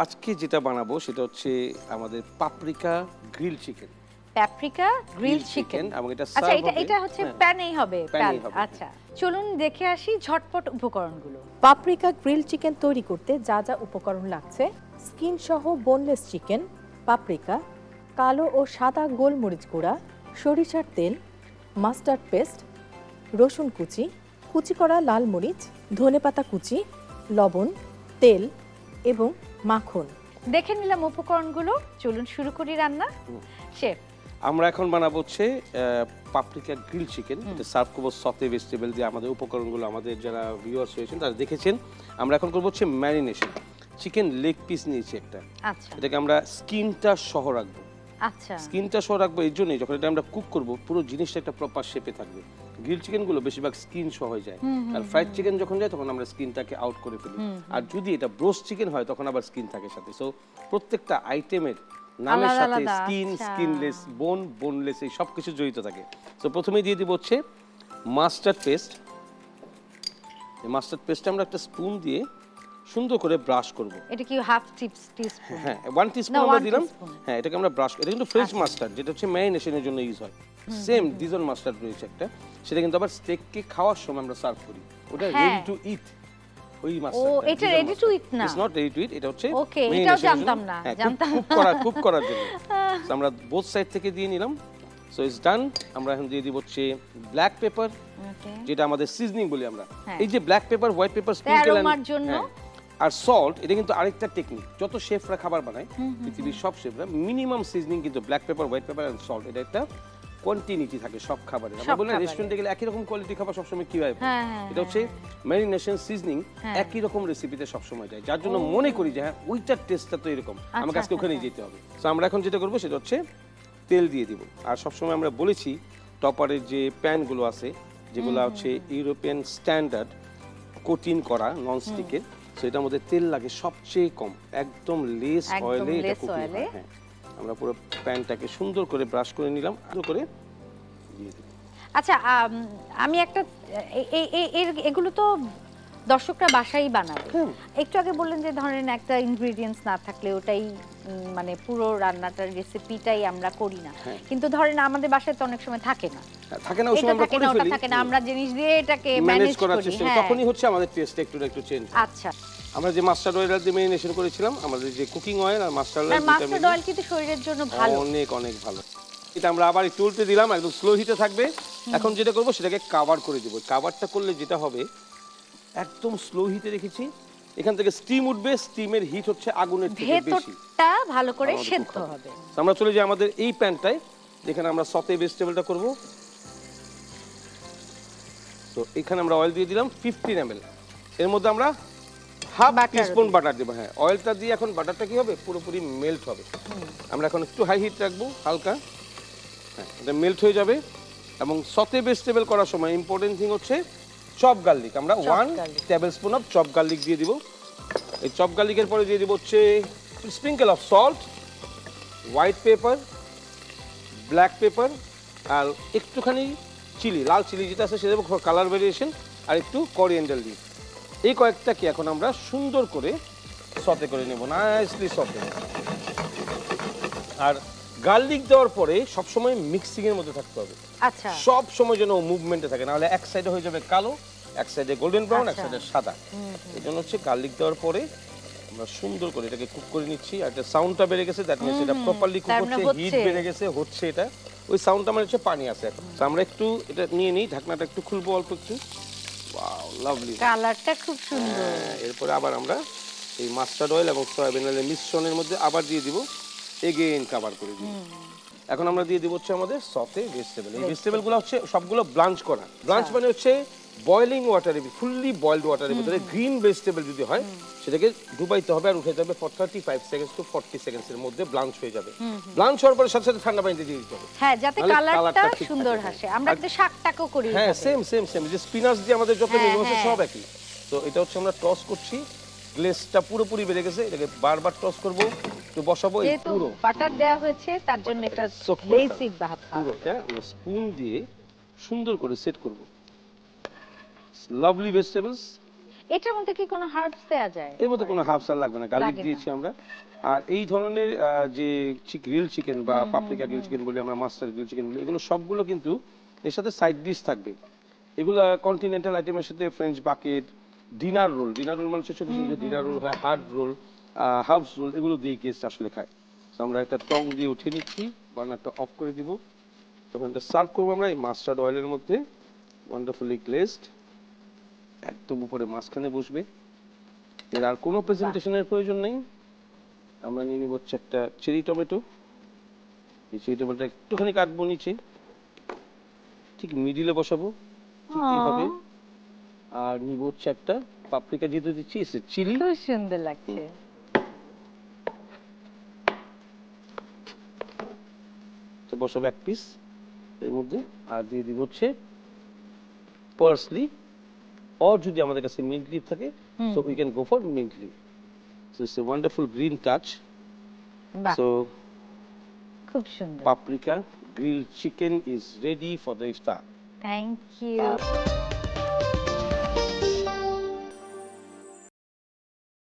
আজকে যেটা বানাবো সেটা হচ্ছে আমাদের paprika grill chicken. Paprika grill chicken. এবং এটা আচ্ছা, সার্ভ হবে এটা হচ্ছে হ্যাঁ, প্যানেই হবে। প্যানেই হবে, আচ্ছা, চলুন দেখে আসি ঝটপট উপকরণগুলো। পাপরিকা গ্রিল চিকেন তৈরি করতে যা যা উপকরণ লাগছে: স্কিন সহ বোনলেস চিকেন, পাপরিকা, কালো ও সাদা গোলমরিচ গুঁড়া, সরিষার তেল, মাস্টার্ড পেস্ট, রসুন কুচি, কুচি করা লাল মরিচ, ধনেপাতা কুচি, লবণ, তেল এবং মাখন। দেখে নিলাম উপকরণগুলো, চলুন শুরু করি রান্না। শেফ, আমরা এখন বানাবো হচ্ছে পাপরিকা গ্রিল চিকেন। এটা সার্ভ করবো সতে ভেজিটেবল দিয়ে। আমাদের উপকরণগুলো আমাদের যারা ভিউয়ার্স হয়েছেন তারা দেখেছেন। আমরা এখন করবো হচ্ছে ম্যারিনেশন। চিকেন লেগ পিস নিয়েছি একটা, আচ্ছা এটাকে আমরা স্কিনটা সহ রাখবো। আচ্ছা, স্কিনটা সহ রাখবো এই জন্যই, যখন এটা আমরা কুক করবো পুরো জিনিসটা একটা প্রপার শেপে থাকবে। গ্রিল চিকেন গুলো বেশিরভাগ স্কিন সহ হয়ে যায়, আর ফ্রাইড চিকেন যখন যায় তখন আমরা স্কিনটাকে আউট করে ফেলি। আর যদি এটা ব্রোস্ট চিকেন হয় তখন আবার স্কিন থাকে সাথে। সো প্রত্যেকটা আইটেমের নামের আলাদা সাথে আলাদা, স্কিন, আচ্ছা। স্কিনলেস, বোনলেস এই সব কিছু জড়িত থাকে। তো প্রথমেই দিয়ে দিব হচ্ছে মাস্টার্ড পেস্ট। এই মাস্টার্ড পেস্টটা আমরা একটা স্পুন দিয়ে সুন্দর করে ব্রাশ করব। এটা কি হাফ টিস্পুন? হ্যাঁ, 1 টিস্পুন না, আমরা 1 দিলাম। teaspoon। হ্যাঁ, এটাকে আমরা ব্রাশ, এটা কিন্তু ফ্রেশ আচ্ছা। মাস্টার্ড, যেটা হচ্ছে ম্যারিনেশনের জন্য ইউজ হয়। সেম ডিজন মাস্টার্ড রয়েছে একটা, সেটা কিন্তু আবার স্টেককে খাওয়ার সময় আমরা সার্ভ করি। ওটা হ্যাঁ। রেডি টু ইট। ওই ও, মাস্টার্ড এটা ready to eat না? ইটস নট রেডি টু ইট, এটা হচ্ছে Okay, এটাও marination এর জানতাম জন্য। না, হ্যাঁ, জানতাম কুক করার জন্য। So, আমরা বোথ সাইড থেকে দিয়ে নিলাম। সো ইটস ডান। আমরা এখন দিয়ে দিব হচ্ছে ব্ল্যাক পেপার, ওকে, যেটা আমাদের সিজনিং বলি আমরা। হ্যাঁ। এই যে black pepper, white pepper, sprinkle অ্যারোমার জন্য। আর সল্ট, এটা কিন্তু আরেকটা টেকনিক। যত শেফরা খাবার বানায়, পৃথিবীর সব শেফরা মিনিমাম সিজনিং কিন্তু black pepper, white pepper and salt, এটা একটা কন্টিনিউটি থাকে সব খাবারে। আমরা সব বলি খাবারে। রেস্টুরেন্টে গেলে একই রকম কোয়ালিটি খাবার সবসময় কিভাবে পাবো? হ্যাঁ, হ্যাঁ, এটা হচ্ছে ম্যারিনেশন, সিজনিং হ্যাঁ। একই রকম রেসিপিতে সবসময় যায়, যার জন্য মনে করি যে হ্যাঁ ওইটার টেস্টটা তো এরকম, আমাকে আজকে ওখানেই যেতে হবে। তো আমরা এখন যেটা করবো সেটা হচ্ছে তেল দিয়ে দিব। আর সবসময় আমরা বলেছি টপারের যে প্যানগুলো আছে, যেগুলো হচ্ছে ইউরোপিয়ান স্ট্যান্ডার্ড কোটিং করা নন স্টিকের, সো এটার মধ্যে তেল লাগে সবচেয়ে কম, একদম লেস একদম অয়েলে এটা less কুকিং oil এ। হয়। হ্যাঁ, আমরা পুরো প্যানটাকে সুন্দর করে ব্রাশ করে নিলাম, সুন্দর করে দিয়ে দিলাম। আচ্ছা, আমি একটা এগুলো তো দর্শকরা বাসায় বানাবে। একটু আগে বললেন যে ধরেন একটা ইনগ্রেডিয়েন্টস না থাকলে ওটাই মানে পুরো রান্নাটার রেসিপিটাই আমরা করি না, কিন্তু ধরেন আমাদের বাসায় তো অনেক সময় থাকে না, থাকে না, ওই সময় এটা আমরা থাকে করে না, ওটা ফেলি, থাকে না, আমরা জিনিস দিয়ে এটাকে ম্যানেজ ম্যানেজ করার করি। চেষ্টা করি, হ্যাঁ, তখনই হচ্ছে আমাদের টেস্টটা একটু চেঞ্জ। আচ্ছা। আমরা যে মাস্টার্ড অয়েল দিয়ে ম্যারিনেশন করেছিলাম, আমাদের যে কুকিং অয়েল আর মাস্টার্ড আর অয়েল, মাস্টার্ড অয়েল কিন্তু শরীরের জন্য ভালো। অনেক অনেক ভালো। এটা আমরা আবার একটু উল্টে দিলাম, একদম স্লো হিটে থাকবে। এখন যেটা করবো সেটাকে কাভার করে দিব। কাভারটা করলে যেটা হবে, একদম স্লো হিটে রেখেছি, এখান থেকে স্টিম উঠবে, স্টিমের হিট হচ্ছে আগুনের থেকে বেশি, ভেতরটা ভালো করে আমাদের সেদ্ধ cook হবে। তো আমরা চলে যাই আমাদের এই প্যানটায়, যেখানে আমরা সতে ভেজিটেবলটা করব। তো এখানে আমরা অয়েল দিয়ে দিলাম 15 ml। এর মধ্যে আমরা হাফ Butter টিস্পুন দিই। বাটার দেব। হ্যাঁ, অয়েলটা দিয়ে এখন বাটারটা কি হবে, পুরোপুরি মেল্ট হবে। আমরা এখন একটু হাই হিট রাখবো, হালকা। হ্যাঁ, এটা মেল্ট হয়ে যাবে। এবং সতে ভেজিটেবল করার সময় ইম্পর্টেন্ট থিং হচ্ছে চপ গার্লিক। আমরা 1 garlic। Tablespoon of chop garlic দিয়ে দিব। এই চপ গার্লিকের পরে দিয়ে দিব হচ্ছে sprinkle of salt, white pepper, black pepper, আর একটুখানি চিলি, লাল চিলি যেটা আছে সেটা কালার ভেরিয়েশন, আর একটু কোরিয়েন্ডার লিভ। এই কয়েকটাকে এখন আমরা সুন্দর করে সতে করে নেব, নাইসলি সতে। আর গার্লিক দেওয়ার পরে সবসময় মিক্সিং এর মধ্যে থাকতে হবে, আচ্ছা, সব সময় যেন মুভমেন্টে থাকে, নাহলে এক সাইডে হয়ে যাবে কালো, এক সাইডে গোল্ডেন ব্রাউন, এক আচ্ছা। সাইডে সাদা। এই জন্য হচ্ছে গার্লিক দেওয়ার পরে আমরা সুন্দর করে এটাকে কুক করে নিচ্ছি। আর এটা সাউন্ডটা বেড়ে গেছে, দ্যাট মিন্স এটা প্রপারলি কুক তার মানে হচ্ছে, হিট হচ্ছে। বেড়ে গেছে, হচ্ছে এটা। ওই সাউন্ডটা মানে হচ্ছে পানি আছে এখন। তো আমরা একটু এটা নিয়ে নিই, ঢাকনাটা একটু খুলবো অল্প একটু। Wow, lovely. কালারটা খুব সুন্দর। এরপরে আবার আমরা এই মাস্টার্ড অয়েল এবং সয়াবিন অয়েলের মিশ্রণের মধ্যে আবার দিয়ে দিব, এগেইন কভার করে দিব। এখন আমরা দিয়ে দিব হচ্ছে আমাদের সতে ভেজিটেবল। এই ভেজিটেবলগুলো হচ্ছে সবগুলো ব্লাঞ্চ করা। ব্লাঞ্চ মানে হচ্ছে বয়লিং ওয়াটারে, ফুললি বয়েলড ওয়াটারের ভিতরে গ্রিন ভেজিটেবল যদি হয় সেটাকে ডুবাইতে হবে আর উঠে যাবে ফর 35 সেকেন্ডস টু 40 সেকেন্ডস এর মধ্যে ব্লাঞ্চ হয়ে যাবে। ব্লাঞ্চ হওয়ার পরে সাথে সাথে ঠান্ডা পানিতে দিয়ে দিতে হবে। হ্যাঁ, যাতে নাহলে কালারটা কালারটা ঠিক সুন্দর থাকে। আসে। আমরা কিন্তু শাকটাকও করি হ্যাঁ, এভাবে। সেম যে স্পিনাচ দিয়ে আমাদের যত হ্যাঁ, মেনু আছে হ্যাঁ। সব একই। তো এটা হচ্ছে আমরা টস করছি, গ্লেজটা পুরোপুরি বেড়ে গেছে, এটাকে বারবার টস করব, একটু বসাবো। এই যেহেতু পুরো বাটার দেওয়া হয়েছে তার জন্য এটা soak করতে বেসিক ভাব। পুরোটা আমরা স্পুন দিয়ে সুন্দর করে সেট করব। Lovely vegetables. এটার মধ্যে কি কোনো হার্বস দেয়া যায়? এর মধ্যে কোনো হাফ সাল লাগবে না, গার্লিক লাগে না। দিয়েছি আমরা। আর এই ধরনের যে গ্রিল চিকেন বা পাপরিকা গ্রিল চিকেন বলি আমরা, মাস্টার গ্রিল চিকেন বলি, এগুলো সবগুলো কিন্তু এর সাথে সাইড ডিশ থাকবে। এগুলো কন্টিনেন্টাল আইটেমের সাথে ফ্রেঞ্চ বাকেট, ডিনার রোল মানুষের ছোট ছোট ডিনার রোল হয়, হার্ড রোল, হাফস রোল, এগুলো দিয়ে গেস্ট আসলে খায়। তো আমরা একটা টং দিয়ে উঠিয়ে নিচ্ছি, বার্নারটা অফ করে দিব। তখন এটা সার্ভ করবো আমরা এই মাস্টার্ড অয়েলের মধ্যে, ওয়ান্ডারফুলি গ্লেজড, একদম উপরে মাঝখানে বসবে। এর আর কোনো প্রেজেন্টেশনের প্রয়োজন নেই। আমরা নিয়ে নিব হচ্ছে একটা চেরি টমেটো। এই চেরি টমেটোটা একটুখানি কাটবো নিচে, ঠিক মিডিলে বসাবো, ঠিক এইভাবে। আর নিব হচ্ছে একটা পাপরিকা, যেহেতু দিচ্ছি চিলি, খুব সুন্দর লাগছে। তো বসাবো এক পিস এর মধ্যে। আর দিয়ে দিব হচ্ছে পার্সলি, or যদি আমাদের কাছে মিন্ট লিভ থাকে, so we can go for mint leaf. So it's a wonderful green touch. বাহ, So খুব সুন্দর। paprika grilled chicken is ready for the iftar. Thank you.